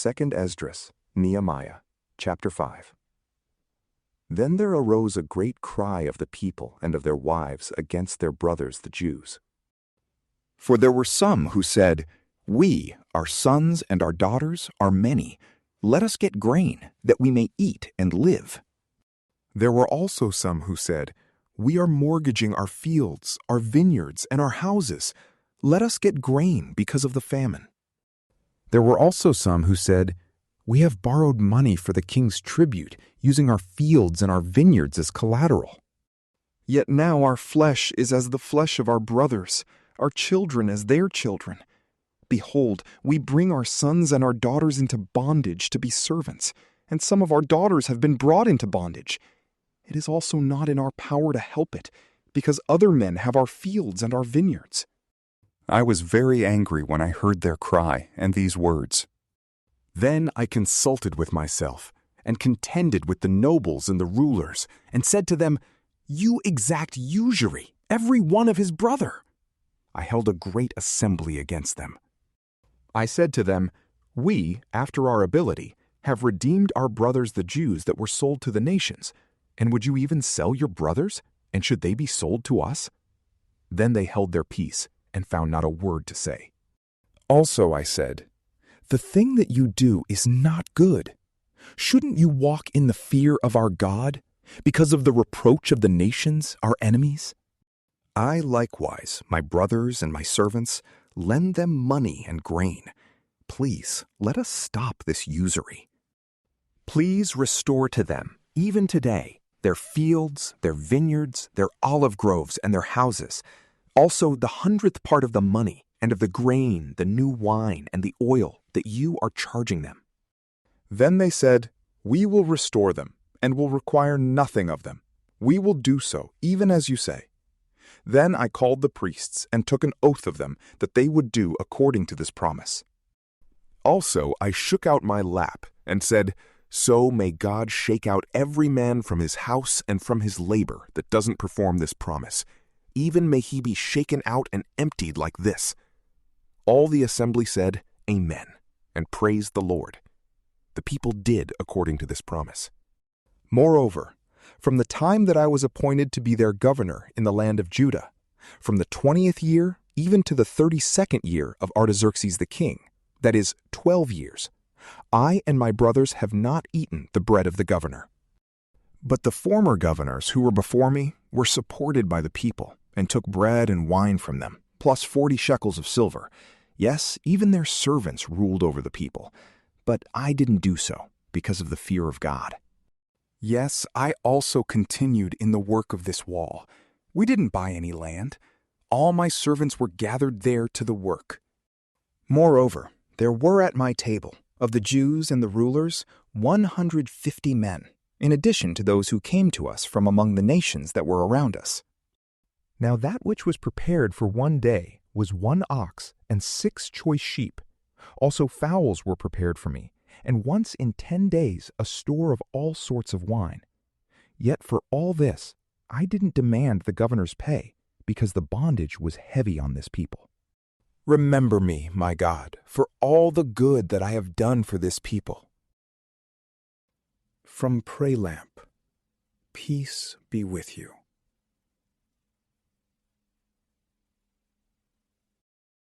2 Esdras, Nehemiah, chapter 5. Then there arose a great cry of the people and of their wives against their brothers the Jews. For there were some who said, "We, our sons and our daughters, are many. Let us get grain, that we may eat and live." There were also some who said, "We are mortgaging our fields, our vineyards, and our houses. Let us get grain because of the famine." There were also some who said, "We have borrowed money for the king's tribute, using our fields and our vineyards as collateral. Yet now our flesh is as the flesh of our brothers, our children as their children. Behold, we bring our sons and our daughters into bondage to be servants, and some of our daughters have been brought into bondage. It is also not in our power to help it, because other men have our fields and our vineyards." I was very angry when I heard their cry and these words. Then I consulted with myself, and contended with the nobles and the rulers, and said to them, "You exact usury, every one of his brother." I held a great assembly against them. I said to them, "We, after our ability, have redeemed our brothers the Jews that were sold to the nations. And would you even sell your brothers? And should they be sold to us?" Then they held their peace, and found not a word to say. Also I said, "The thing that you do is not good. Shouldn't you walk in the fear of our God, because of the reproach of the nations, our enemies? I likewise, my brothers and my servants, lend them money and grain. Please, let us stop this usury. Please restore to them, even today, their fields, their vineyards, their olive groves, and their houses, also the 100th part of the money, and of the grain, the new wine, and the oil that you are charging them." Then they said, "We will restore them, and will require nothing of them. We will do so, even as you say." Then I called the priests, and took an oath of them that they would do according to this promise. Also I shook out my lap, and said, "So may God shake out every man from his house and from his labor that doesn't perform this promise. Even may he be shaken out and emptied like this." All the assembly said, "Amen," and praised the Lord. The people did according to this promise. Moreover, from the time that I was appointed to be their governor in the land of Judah, from the 20th year even to the 32nd year of Artaxerxes the king, that is, 12 years, I and my brothers have not eaten the bread of the governor. But the former governors who were before me were supported by the people, and took bread and wine from them, plus 40 shekels of silver. Yes, even their servants ruled over the people. But I didn't do so, because of the fear of God. Yes, I also continued in the work of this wall. We didn't buy any land. All my servants were gathered there to the work. Moreover, there were at my table, of the Jews and the rulers, 150 men, in addition to those who came to us from among the nations that were around us. Now that which was prepared for one day was 1 ox and 6 choice sheep. Also fowls were prepared for me, and once in 10 days a store of all sorts of wine. Yet for all this I didn't demand the governor's pay, because the bondage was heavy on this people. Remember me, my God, for all the good that I have done for this people. From PrayLamp, peace be with you.